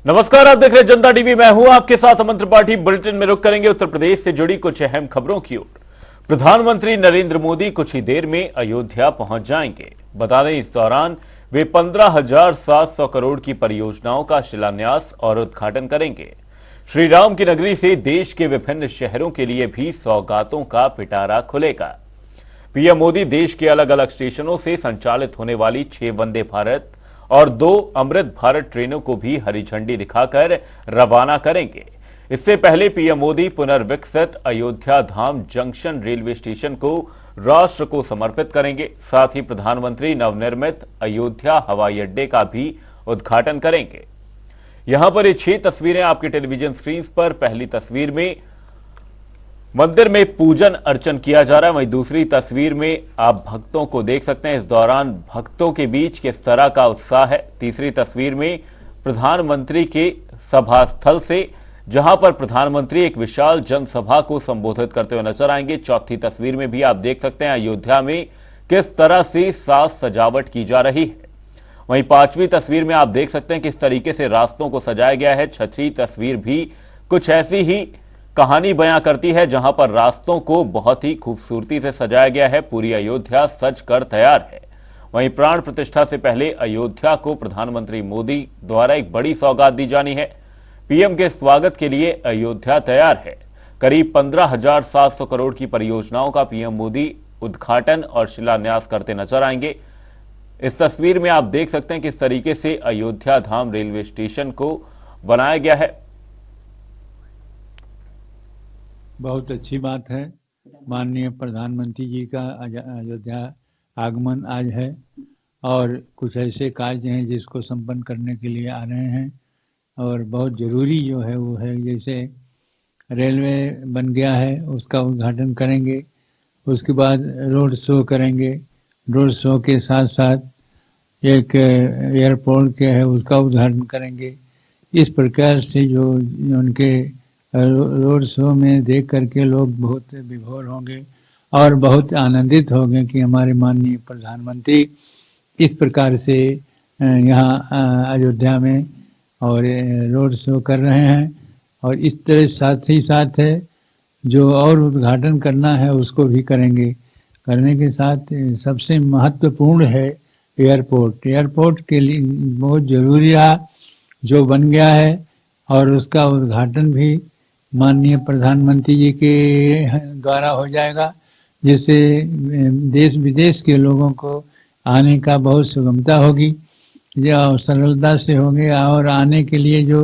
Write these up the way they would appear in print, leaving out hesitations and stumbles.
नमस्कार, आप देख रहे हैं जनता टीवी। मैं हूं आपके साथ अमन त्रिपाठी। बुलेटिन में रुक करेंगे उत्तर प्रदेश से जुड़ी कुछ अहम खबरों की ओर। प्रधानमंत्री नरेंद्र मोदी कुछ ही देर में अयोध्या पहुंच जाएंगे। बता दें, इस दौरान वे 15,700 करोड़ की परियोजनाओं का शिलान्यास और उद्घाटन करेंगे। श्री राम की नगरी से देश के विभिन्न शहरों के लिए भी सौगातों का पिटारा खुलेगा। पीएम मोदी देश के अलग अलग स्टेशनों से संचालित होने वाली 6 वंदे भारत और 2 अमृत भारत ट्रेनों को भी हरी झंडी दिखाकर रवाना करेंगे। इससे पहले पीएम मोदी पुनर्विकसित अयोध्या धाम जंक्शन रेलवे स्टेशन को राष्ट्र को समर्पित करेंगे। साथ ही प्रधानमंत्री नवनिर्मित अयोध्या हवाई अड्डे का भी उद्घाटन करेंगे। यहां पर ये 6 तस्वीरें आपके टेलीविजन स्क्रीन पर। पहली तस्वीर में मंदिर में पूजन अर्चन किया जा रहा है, वहीं दूसरी तस्वीर में आप भक्तों को देख सकते हैं। इस दौरान भक्तों के बीच किस तरह का उत्साह है। तीसरी तस्वीर में प्रधानमंत्री के सभा स्थल से, जहां पर प्रधानमंत्री एक विशाल जनसभा को संबोधित करते हुए नजर आएंगे। चौथी तस्वीर में भी आप देख सकते हैं अयोध्या में किस तरह से साज सजावट की जा रही है। वहीं 5वीं तस्वीर में आप देख सकते हैं किस तरीके से रास्तों को सजाया गया है। 6वीं तस्वीर भी कुछ ऐसी ही कहानी बयां करती है, जहां पर रास्तों को बहुत ही खूबसूरती से सजाया गया है। पूरी अयोध्या सज कर तैयार है। वहीं प्राण प्रतिष्ठा से पहले अयोध्या को प्रधानमंत्री मोदी द्वारा एक बड़ी सौगात दी जानी है। पीएम के स्वागत के लिए अयोध्या तैयार है। करीब 15,700 करोड़ की परियोजनाओं का पीएम मोदी उद्घाटन और शिलान्यास करते नजर आएंगे। इस तस्वीर में आप देख सकते हैं किस तरीके से अयोध्या धाम रेलवे स्टेशन को बनाया गया है। बहुत अच्छी बात है। माननीय प्रधानमंत्री जी का अयोध्या आगमन आज है और कुछ ऐसे कार्य हैं जिसको संपन्न करने के लिए आ रहे हैं और बहुत ज़रूरी जो है वो है, जैसे रेलवे बन गया है उसका उद्घाटन करेंगे, उसके बाद रोड शो करेंगे, रोड शो के साथ साथ एक एयरपोर्ट के है उसका उद्घाटन करेंगे। इस प्रकार से जो उनके रोड शो में देख करके लोग बहुत विभोर होंगे और बहुत आनंदित होंगे कि हमारे माननीय प्रधानमंत्री इस प्रकार से यहाँ अयोध्या में और रोड शो कर रहे हैं। और इस तरह साथ ही साथ है जो और उद्घाटन करना है उसको भी करेंगे। करने के साथ सबसे महत्वपूर्ण है एयरपोर्ट। एयरपोर्ट के लिए बहुत ज़रूरी रहा जो बन गया है और उसका उद्घाटन भी माननीय प्रधानमंत्री जी के द्वारा हो जाएगा, जिससे देश विदेश के लोगों को आने का बहुत सुगमता होगी, जो सरलता से होंगे और आने के लिए जो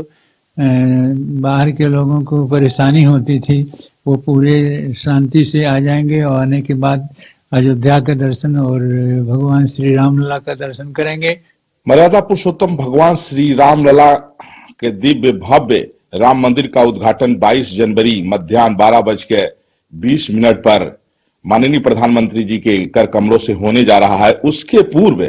बाहर के लोगों को परेशानी होती थी वो पूरे शांति से आ जाएंगे और आने के बाद अयोध्या का दर्शन और भगवान श्री रामलला का दर्शन करेंगे। मर्यादा पुरुषोत्तम भगवान श्री रामलला के दिव्य भव्य राम मंदिर का उद्घाटन 22 जनवरी मध्याह्न 12:20 पर माननीय प्रधानमंत्री जी के कर कमरों से होने जा रहा है। उसके पूर्व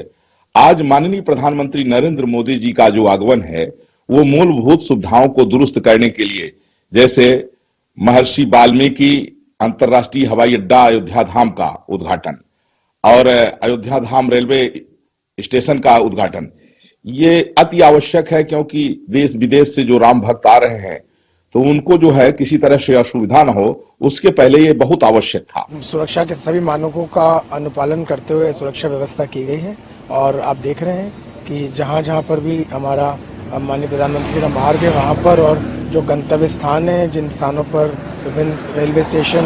आज माननीय प्रधानमंत्री नरेंद्र मोदी जी का जो आगमन है वो मूलभूत सुविधाओं को दुरुस्त करने के लिए, जैसे महर्षि वाल्मीकि अंतर्राष्ट्रीय हवाई अड्डा अयोध्या धाम का उद्घाटन और अयोध्या धाम रेलवे स्टेशन का उद्घाटन, ये अति आवश्यक है, क्योंकि देश विदेश से जो राम भक्त आ रहे हैं तो उनको जो है किसी तरह से असुविधा न हो, उसके पहले ये बहुत आवश्यक था। सुरक्षा के सभी मानकों का अनुपालन करते हुए सुरक्षा व्यवस्था की गई है और आप देख रहे हैं कि जहां जहां पर भी हमारा माननीय प्रधानमंत्री जी का मार्ग है वहां पर, और जो गंतव्य स्थान है जिन स्थानों पर विभिन्न रेलवे स्टेशन,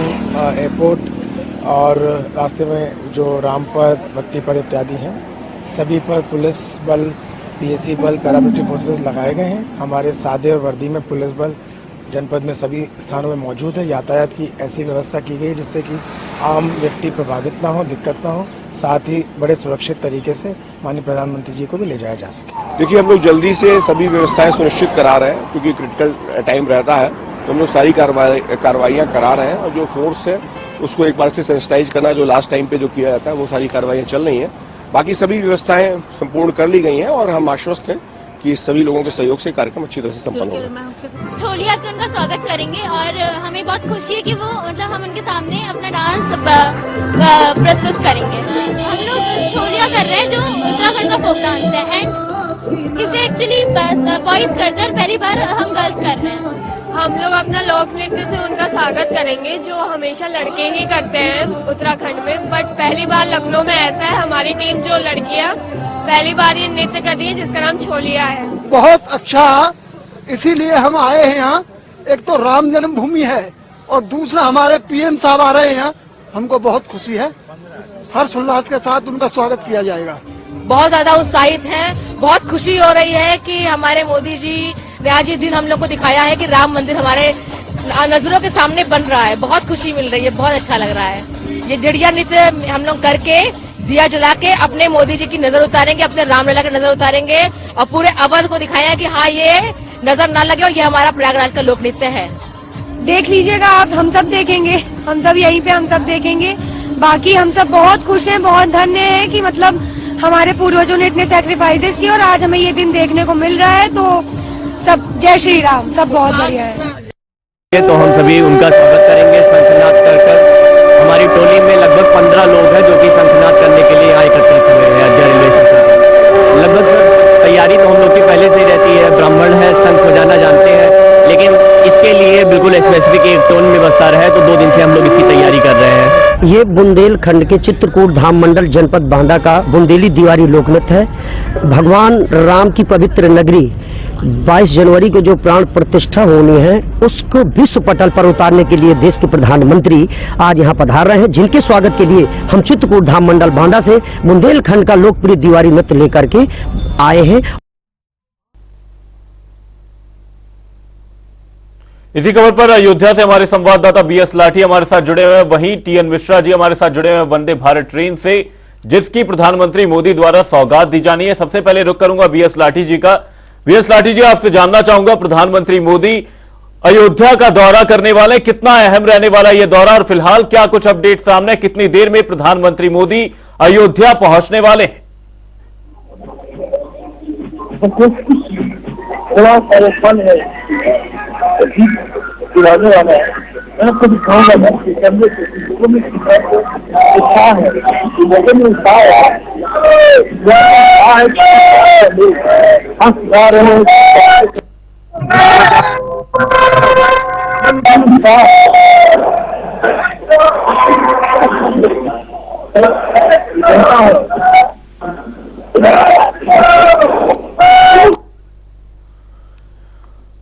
एयरपोर्ट और रास्ते में जो रामपथ, भक्ति पथ इत्यादि हैं, सभी पर पुलिस बल, पीएसी बल, पैरामिलिट्री फोर्सेस लगाए गए हैं। हमारे सादे और वर्दी में पुलिस बल जनपद में सभी स्थानों में मौजूद है। यातायात की ऐसी व्यवस्था की गई जिससे कि आम व्यक्ति प्रभावित ना हो, दिक्कत ना हो, साथ ही बड़े सुरक्षित तरीके से माननीय प्रधानमंत्री जी को भी ले जाया जा सके। देखिए, हम लोग जल्दी से सभी व्यवस्थाएं सुनिश्चित करा रहे हैं, क्योंकि क्रिटिकल टाइम रहता है तो हम लोग सारी कार्रवाइयाँ करा रहे हैं और जो फोर्स है उसको एक बार से सेंसिटाइज करना, जो लास्ट टाइम पे जो किया जाता है वो सारी कार्रवाइयाँ चल रही हैं। बाकी सभी व्यवस्थाएं संपूर्ण कर ली गई हैं और हम आश्वस्त हैं कि सभी लोगों के सहयोग से कार्यक्रम अच्छी तरह से संपन्न होगा। छोलिया से उनका स्वागत करेंगे और हमें बहुत खुशी है कि वो हम उनके सामने अपना डांस प्रस्तुत करेंगे। हम लोग छोलिया कर रहे हैं जो उत्तराखंड का फोक डांस है एंड इसे एक्चुअली बॉयज करते हैं और पहली बार हम गर्ल्स कर रहे हैं। हम लोग अपना लोक नृत्य से उनका स्वागत करेंगे, जो हमेशा लड़के ही करते हैं उत्तराखंड में, बट पहली बार लखनऊ में ऐसा है। हमारी टीम जो लड़कियां पहली बार ये नृत्य कर रही है, जिसका नाम छोलिया है। बहुत अच्छा, इसीलिए हम आए हैं यहाँ। एक तो राम जन्मभूमि है और दूसरा हमारे पीएम साहब आ रहे हैं यहाँ, हमको बहुत खुशी है। हर्षोल्लास के साथ उनका स्वागत किया जाएगा। बहुत ज्यादा उत्साहित हैं, बहुत खुशी हो रही है कि हमारे मोदी जी ने आज इस दिन हम लोग को दिखाया है कि राम मंदिर हमारे नजरों के सामने बन रहा है। बहुत खुशी मिल रही है, बहुत अच्छा लग रहा है। ये डिड़िया नृत्य हम लोग करके दिया जला के अपने मोदी जी की नजर उतारेंगे, अपने रामलला की नजर उतारेंगे और पूरे अवध को दिखाया कि हाँ, ये नजर ना लगे और ये हमारा प्रयागराज का लोक नृत्य है। देख लीजिएगा आप, हम सब देखेंगे, हम सब यहीं पे हम सब देखेंगे। बाकी हम सब बहुत खुश हैं, बहुत धन्य हैं कि मतलब हमारे पूर्वजों ने इतने सैक्रिफाइसेस किए और आज हमें ये दिन देखने को मिल रहा है। तो सब जय श्री राम, सब बहुत बढ़िया है। तो हम सभी उनका स्वागत करेंगे शंखनाद कर। हमारी टोली में लगभग 15 लोग हैं जो कि शंखनाद करने के लिए यहाँ एकत्रित हुए हैं अयोध्या रेलवे स्टेशन। लगभग सर तैयारी तो हम लोग की पहले से ही रहती है, ब्राह्मण है, शंख बजाना जानते हैं, लेकिन इसके लिए बिल्कुल स्पेसिफिक एक टोन में बजता रहे, तो 2 दिन से हम लोग इसकी तैयारी कर रहे हैं। ये बुंदेलखंड के चित्रकूट धाम मंडल जनपद बांदा का बुंदेली दीवारी लोकनृत्य है। भगवान राम की पवित्र नगरी 22 जनवरी को जो प्राण प्रतिष्ठा होनी है, उसको विश्व पटल पर उतारने के लिए देश के प्रधानमंत्री आज यहाँ पधार रहे हैं, जिनके स्वागत के लिए हम चित्रकूट धाम मंडल बांदा से बुंदेलखंड का लोकप्रिय दीवारी नृत्य लेकर के आए हैं। इसी खबर पर अयोध्या से हमारे संवाददाता बीएस लाठी हमारे साथ जुड़े हुए हैं, वहीं टीएन मिश्रा जी हमारे साथ जुड़े हुए हैं वंदे भारत ट्रेन से, जिसकी प्रधानमंत्री मोदी द्वारा सौगात दी जानी है। सबसे पहले रुख करूंगा बीएस लाठी जी का। बीएस लाठी जी, आपसे जानना चाहूंगा, प्रधानमंत्री मोदी अयोध्या का दौरा करने वाले, कितना अहम रहने वाला यह दौरा और फिलहाल क्या कुछ अपडेट सामने, कितनी देर में प्रधानमंत्री मोदी अयोध्या पहुंचने वाले हैं? वाला है, मैं खुद दिखाऊंगा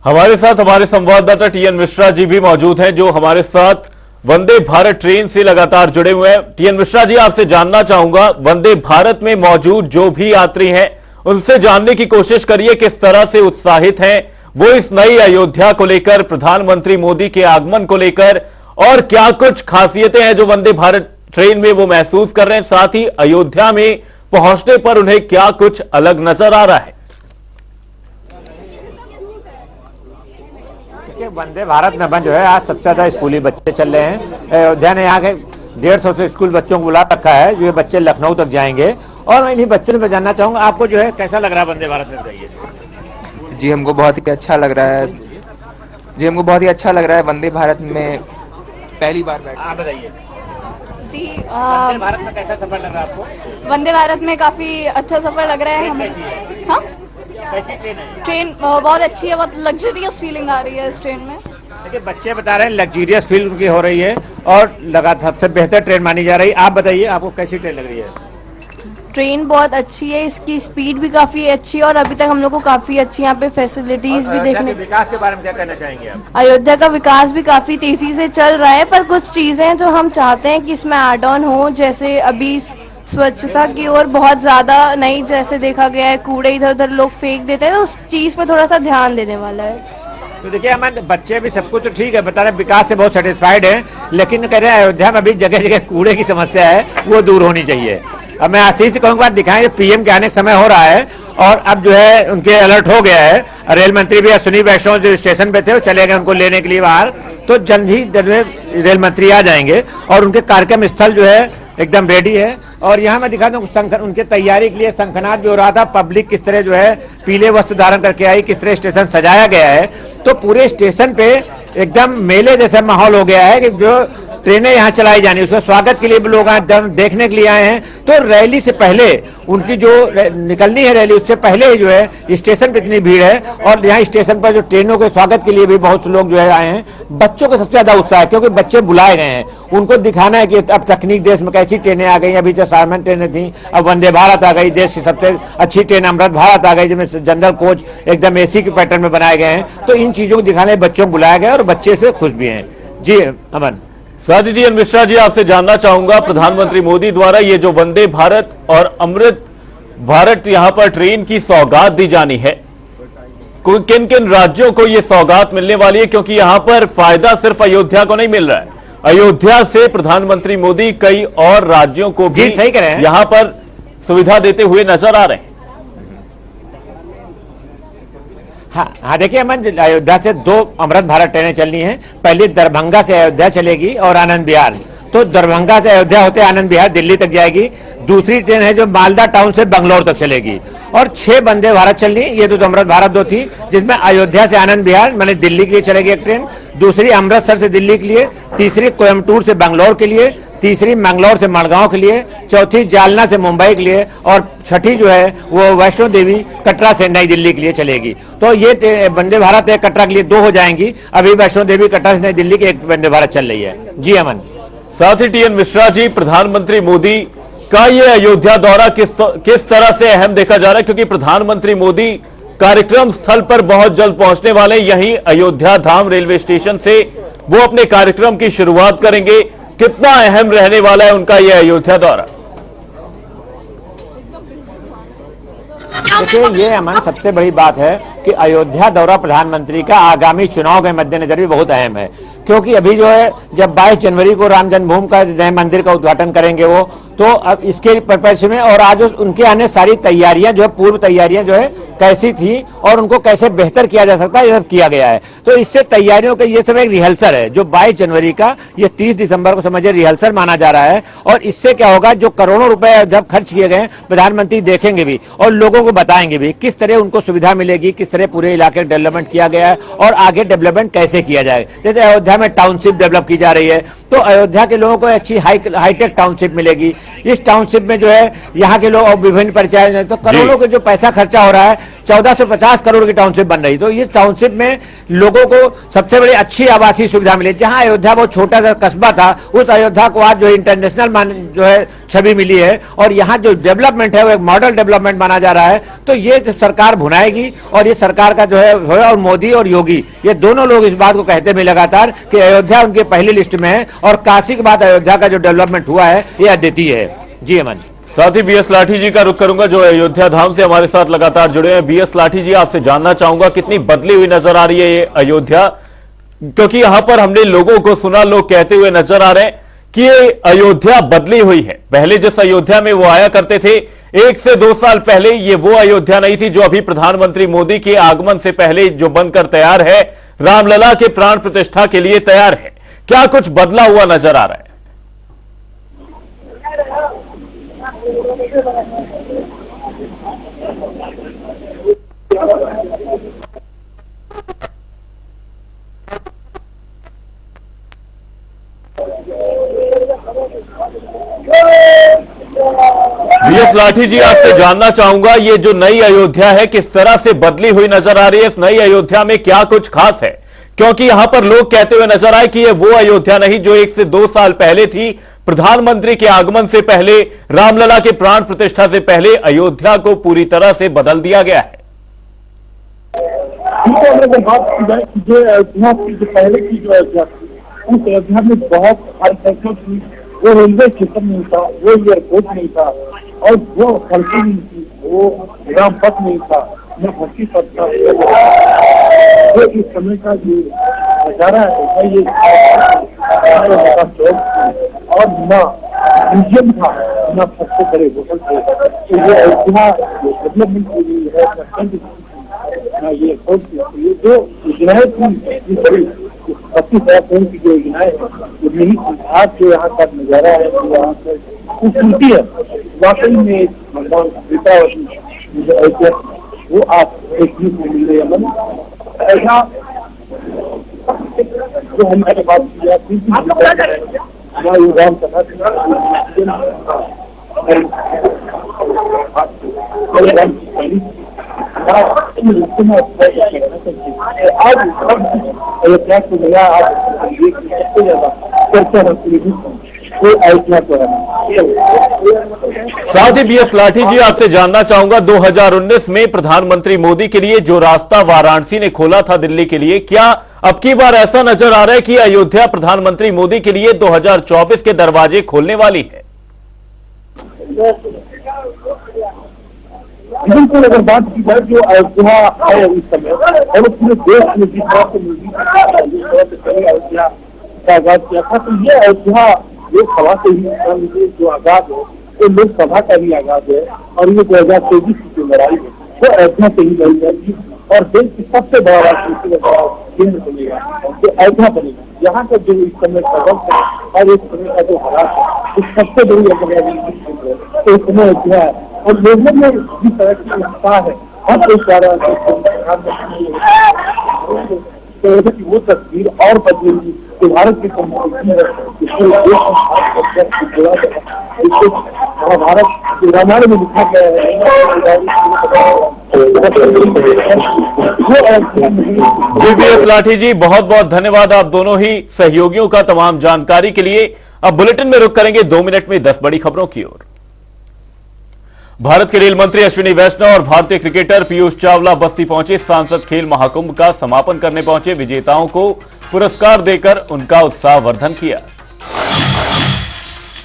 हमारे साथ हमारे संवाददाता टीएन मिश्रा जी भी मौजूद हैं, जो हमारे साथ वंदे भारत ट्रेन से लगातार जुड़े हुए हैं। टीएन मिश्रा जी, आपसे जानना चाहूंगा, वंदे भारत में मौजूद जो भी यात्री हैं उनसे जानने की कोशिश करिए किस तरह से उत्साहित हैं वो इस नई अयोध्या को लेकर, प्रधानमंत्री मोदी के आगमन को लेकर, और क्या कुछ खासियतें हैं जो वंदे भारत ट्रेन में वो महसूस कर रहे हैं, साथ ही अयोध्या में पहुंचने पर उन्हें क्या कुछ अलग नजर आ रहा है? वंदे भारत में बन जो है आज सबसे ज्यादा स्कूली बच्चे चल रहे हैं। अयोध्या ने यहाँ के 150 से स्कूल बच्चों को बुला रखा है, जो ये बच्चे लखनऊ तक जाएंगे। और मैं इन्हीं बच्चों से जानना चाहूंगा, आपको जो है कैसा लग रहा है वंदे भारत में? बताइए जी। हमको बहुत ही अच्छा लग रहा है जी, हमको बहुत ही अच्छा लग रहा है वंदे भारत में पहली बार बैठे। आप बताइए जी। वंदे भारत में कैसा सफर लग रहा है आपको? वंदे भारत में काफी अच्छा सफर लग रहा है हमें। हाँ, कैसी ट्रेन है? ट्रेन बहुत अच्छी है, बहुत लग्जरियस फीलिंग आ रही है इस ट्रेन में। देखिए बच्चे बता रहे हैं लग्जरियस फील उनकी हो रही है और लगातार सबसे बेहतर ट्रेन मानी जा रही है। आप बताइए आपको कैसी ट्रेन लग रही है? ट्रेन बहुत अच्छी है, इसकी स्पीड भी काफी अच्छी है और अभी तक हम लोग को काफी अच्छी यहाँ पे फैसिलिटीज भी देखने। विकास के बारे में क्या कहना चाहेंगे आप? अयोध्या का विकास भी काफी तेजी से चल रहा है, पर कुछ चीजें जो हम चाहते हैं कि इसमें ऐड ऑन हो, जैसे अभी स्वच्छता की ओर बहुत ज्यादा नहीं, जैसे देखा गया है कूड़े इधर उधर लोग फेंक देते हैं, तो उस चीज पे थोड़ा सा ध्यान देने वाला है। तो देखिए हमारे बच्चे भी सब कुछ तो ठीक है, बता रहे विकास से बहुत सेटिस्फाइड हैं, लेकिन कह रहे हैं अयोध्या में अभी जगह जगह कूड़े की समस्या है, वो दूर होनी चाहिए। अब मैं आशीष से कहूँगा दिखाएं, पीएम के आने का समय हो रहा है और अब जो है उनके अलर्ट हो गया है। रेल मंत्री भी सुनील वैष्णव जो स्टेशन पे थे वो चले गए उनको लेने के लिए बाहर, तो जल्द ही रेल मंत्री आ जाएंगे और उनके कार्यक्रम स्थल जो है एकदम रेडी है। और यहाँ मैं दिखाता हूँ उनके तैयारी के लिए शंखनाद भी हो रहा था, पब्लिक किस तरह जो है पीले वस्त्र धारण करके आई, किस तरह स्टेशन सजाया गया है, तो पूरे स्टेशन पे एकदम मेले जैसा माहौल हो गया है कि जो ट्रेनें यहाँ चलाई जानी, उसका स्वागत के लिए भी लोग देखने के लिए आए हैं। तो रैली से पहले उनकी जो निकलनी है रैली, उससे पहले जो है स्टेशन पे इतनी भीड़ है, और यहाँ स्टेशन पर जो ट्रेनों के स्वागत के लिए भी बहुत से लोग जो है आए हैं। बच्चों को सबसे ज्यादा उत्साह है, क्योंकि बच्चे बुलाए गए हैं, उनको दिखाना है कि अब तकनीक देश में कैसी ट्रेनें आ गई। अभी तो सामान्य ट्रेनें थी, अब वंदे भारत आ गई, देश की सबसे अच्छी ट्रेन अमृत भारत आ गई, जिसमें जनरल कोच एकदम एसी के पैटर्न में बनाए गए हैं। तो इन चीजों को दिखाने बच्चों को बुलाया गया और बच्चे इससे खुश भी हैं। जी अमन। साथ ही टीएन मिश्रा जी, आपसे जानना चाहूंगा, प्रधानमंत्री मोदी द्वारा ये जो वंदे भारत और अमृत भारत यहां पर ट्रेन की सौगात दी जानी है, किन किन राज्यों को ये सौगात मिलने वाली है? क्योंकि यहां पर फायदा सिर्फ अयोध्या को नहीं मिल रहा है, अयोध्या से प्रधानमंत्री मोदी कई और राज्यों को भी सही कह रहे हैं, यहां पर सुविधा देते हुए नजर आ रहे हैं। हाँ देखिए अमन, अयोध्या से 2 अमृत भारत ट्रेनें चलनी है। पहले दरभंगा से अयोध्या चलेगी और आनंद विहार, तो दरभंगा से अयोध्या होते आनंद विहार दिल्ली तक जाएगी। दूसरी ट्रेन है जो मालदा टाउन से बंगलौर तक चलेगी, और 6 वंदे भारत चलनी। ये तो अमृत भारत 2 थी, जिसमें अयोध्या से आनंद विहार माने दिल्ली के लिए चलेगी एक ट्रेन, दूसरी अमृतसर से दिल्ली के लिए, तीसरी कोयम्बटूर से बंगलौर के लिए, तीसरी मंगलौर से मड़गांव के लिए, चौथी जालना से मुंबई के लिए, और छठी जो है वो वैष्णो देवी कटरा से नई दिल्ली के लिए चलेगी। तो ये वंदे भारत एक कटरा के लिए 2 हो जाएंगी। अभी वैष्णो देवी कटरा से नई दिल्ली की एक वंदे भारत चल रही है। जी अमन। साथ ही टीएन मिश्रा जी, प्रधानमंत्री मोदी का ये अयोध्या दौरा किस तरह से अहम देखा जा रहा है? क्योंकि प्रधानमंत्री मोदी कार्यक्रम स्थल पर बहुत जल्द पहुंचने वाले, यहीं अयोध्या धाम रेलवे स्टेशन से वो अपने कार्यक्रम की शुरुआत करेंगे। कितना अहम रहने वाला है उनका यह अयोध्या दौरा? देखिए ये अमन, सबसे बड़ी बात है कि अयोध्या दौरा प्रधानमंत्री का आगामी चुनाव के मद्देनजर भी बहुत अहम है, क्योंकि अभी जो है जब 22 जनवरी को राम जन्मभूमि का नए मंदिर का उद्घाटन करेंगे वो, तो अब इसके परिप्रेक्ष्य में और आज उनके आने सारी तैयारियां जो है, पूर्व तैयारियां जो है कैसी थी और उनको कैसे बेहतर किया जा सकता है, ये सब किया गया है। तो इससे तैयारियों का ये सब एक रिहर्सल है जो 22 जनवरी का, ये 30 दिसंबर को समझिए रिहर्सल माना जा रहा है। और इससे क्या होगा, जो करोड़ों रुपए जब खर्च किए गए प्रधानमंत्री देखेंगे भी और लोगों को बताएंगे भी किस तरह उनको सुविधा मिलेगी, किस तरह पूरे इलाके डेवलपमेंट किया गया है और आगे डेवलपमेंट कैसे किया जाए। जैसे अयोध्या में टाउनशिप डेवलप की जा रही है, तो अयोध्या के लोगों को अच्छी हाईटेक टाउनशिप मिलेगी। इस टाउनशिप में जो है यहाँ के लोग और विभिन्न परिचय, तो करोड़ों के जो पैसा खर्चा हो रहा है, 1450 करोड़ की टाउनशिप बन रही। तो इस टाउनशिप में लोगों को सबसे बड़ी अच्छी आवासीय सुविधा मिली। जहाँ अयोध्या बहुत छोटा सा कस्बा था, उस अयोध्या को आज जो इंटरनेशनल जो है छवि मिली है, और यहाँ जो डेवलपमेंट है वो एक मॉडल डेवलपमेंट माना जा रहा है। तो ये जो सरकार भुनाएगी, और ये सरकार का जो है, और मोदी और योगी ये दोनों लोग इस बात को कहते हैं लगातार कि अयोध्या उनके पहली लिस्ट में है, और काशी के बाद अयोध्या का जो डेवलपमेंट हुआ है ये अद्वितीय है। जी अमन। साथ ही बीएस लाठी जी का रुख करूंगा जो अयोध्या धाम से हमारे साथ लगातार जुड़े हैं। बीएस लाठी जी, आपसे जानना चाहूंगा कितनी बदली हुई नजर आ रही है ये अयोध्या, क्योंकि यहां पर हमने लोगों को सुना, लोग कहते हुए नजर आ रहे हैं कि ये अयोध्या बदली हुई है। पहले जिस अयोध्या में वो आया करते थे 1 से 2 साल पहले, ये वो अयोध्या नहीं थी जो अभी प्रधानमंत्री मोदी के आगमन से पहले जो बनकर तैयार है, रामलला के प्राण प्रतिष्ठा के लिए तैयार है। क्या कुछ बदला हुआ नजर आ रहा है? बीएस लाठी जी, आपसे जानना चाहूंगा ये जो नई अयोध्या है किस तरह से बदली हुई नजर आ रही है? इस नई अयोध्या में क्या कुछ खास है? क्योंकि यहां पर लोग कहते हुए नजर आए कि ये वो अयोध्या नहीं जो 1 से 2 साल पहले थी, प्रधानमंत्री के आगमन से पहले, रामलला के प्राण प्रतिष्ठा से पहले अयोध्या को पूरी तरह से बदल दिया गया है। अगर बात की जाए कि जो अयोध्या की जो पहले की जो अयोध्या थी, उस अयोध्या में बहुत सारी फैसिलिटी थी। वो रेलवे स्टेशन नहीं था, वो एयरपोर्ट नहीं था, और वो सड़कें नहीं थी, वो राम पथ नहीं था, न भक्ति पथ था। वो इस समय का जो नजारा है ये चौक और न म्यूजियम था, न सबसे बड़े होटल थे। तो ये अयोध्या डेवलपमेंट के लिए है, ये जो योजनाएं थी 25,000 करोड़ की जो योजनाएं है, आज जो यहाँ का नजारा है, यहाँ पर खूबसूरती है, वाकई में भगवान सीता जो अयोध्या वो आप देखने को मिल रही है। ऐसा जो हमारे बात किया हमारा योगदान करना आज अयोध्या को मिला, आज सबसे ज्यादा चर्चा होती है साथ ही बीएस लाठी जी, आपसे जानना चाहूंगा 2019 में प्रधानमंत्री मोदी के लिए जो रास्ता वाराणसी ने खोला था दिल्ली के लिए, क्या अब की बार ऐसा नजर आ रहा है कि अयोध्या प्रधानमंत्री मोदी के लिए 2024 के दरवाजे खोलने वाली है? बिल्कुल, अगर बात की जाए जो अयोध्या है इस समय और पूरे देश में जिस तरह से मोदी अयोध्या का आगाज किया था, तो ये अयोध्या लोकसभा से ही जो आगाज है वो लोकसभा का भी आगाज है और ये 2024 की जो लड़ाई है वो अयोध्या से ही लड़ी जाएगी और देश की सबसे बड़ा राजनीतिक केंद्र बनेगा जो अयोध्या बनेगा। यहाँ का जो इस समय प्रबंध है और इस समय का जो हालात है वो सबसे बड़ी राजनीतिक केंद्र है, तो इस समय अयोध्या है और लोगों में जिस तरह की उत्साह है हर कोई सारा की वो तस्वीर और बदलेगी कि भारत की महाभारत रामायण में लिखा गया है। बीएस लाठी जी, बहुत बहुत धन्यवाद आप दोनों ही सहयोगियों का तमाम जानकारी के लिए। अब बुलेटिन में रुक करेंगे 2 मिनट में 10 बड़ी खबरों की ओर। भारत के रेल मंत्री अश्विनी वैष्णव और भारतीय क्रिकेटर पीयूष चावला बस्ती पहुंचे। सांसद खेल महाकुंभ का समापन करने पहुंचे। विजेताओं को पुरस्कार देकर उनका उत्साहवर्धन किया।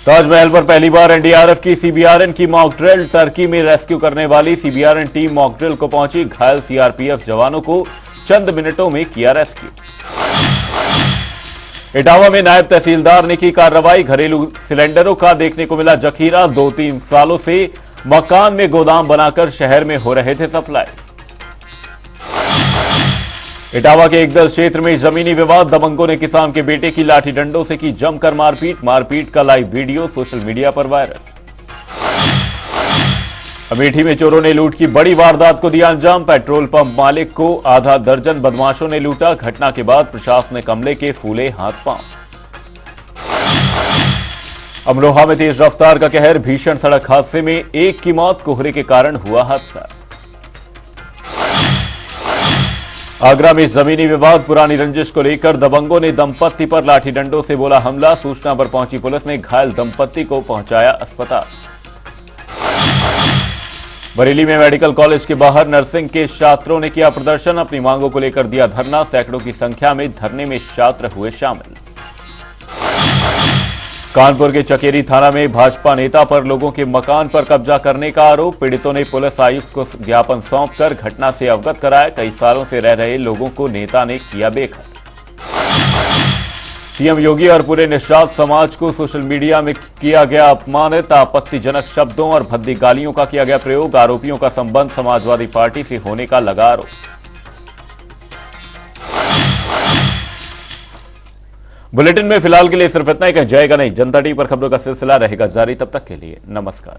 ताजमहल पर पहली बार एनडीआरएफ की सीबीआरएन की मॉक ड्रिल। टर्की में रेस्क्यू करने वाली सीबीआरएन टीम मॉक ड्रिल को पहुंची। घायल सीआरपीएफ जवानों को चंद मिनटों में किया रेस्क्यू। इटावा में नायब तहसीलदार ने की कार्रवाई। घरेलू सिलेंडरों का देखने को मिला जखीरा। 2-3 सालों से मकान में गोदाम बनाकर शहर में हो रहे थे सप्लाई। इटावा के एकदल क्षेत्र में जमीनी विवाद। दबंगों ने किसान के बेटे की लाठी डंडों से की जमकर मारपीट। मारपीट का लाइव वीडियो सोशल मीडिया पर वायरल। अमेठी में चोरों ने लूट की बड़ी वारदात को दिया अंजाम। पेट्रोल पंप मालिक को आधा दर्जन बदमाशों ने लूटा। घटना के बाद प्रशासनिक अमले के फूले हाथ पांव। अमरोहा में तेज रफ्तार का कहर। भीषण सड़क हादसे में एक की मौत। कोहरे के कारण हुआ हादसा। आगरा में जमीनी विवाद। पुरानी रंजिश को लेकर दबंगों ने दंपत्ति पर लाठी डंडों से बोला हमला। सूचना पर पहुंची पुलिस ने घायल दंपत्ति को पहुंचाया अस्पताल। बरेली में मेडिकल कॉलेज के बाहर नर्सिंग के छात्रों ने किया प्रदर्शन। अपनी मांगों को लेकर दिया धरना। सैकड़ों की संख्या में धरने में छात्र हुए शामिल। कानपुर के चकेरी थाना में भाजपा नेता पर लोगों के मकान पर कब्जा करने का आरोप। पीड़ितों ने पुलिस आयुक्त को ज्ञापन सौंपकर घटना से अवगत कराया। कई सालों से रह रहे लोगों को नेता ने किया बेघर। सीएम योगी और पूरे निषाद समाज को सोशल मीडिया में किया गया अपमानित। आपत्तिजनक शब्दों और भद्दी गालियों का किया गया प्रयोग। आरोपियों का संबंध समाजवादी पार्टी से होने का लगा आरोप। बुलेटिन में फिलहाल के लिए सिर्फ इतना ही। कहीं जाएगा नहीं। जनता टीवी पर खबरों का सिलसिला रहेगा जारी। तब तक के लिए नमस्कार।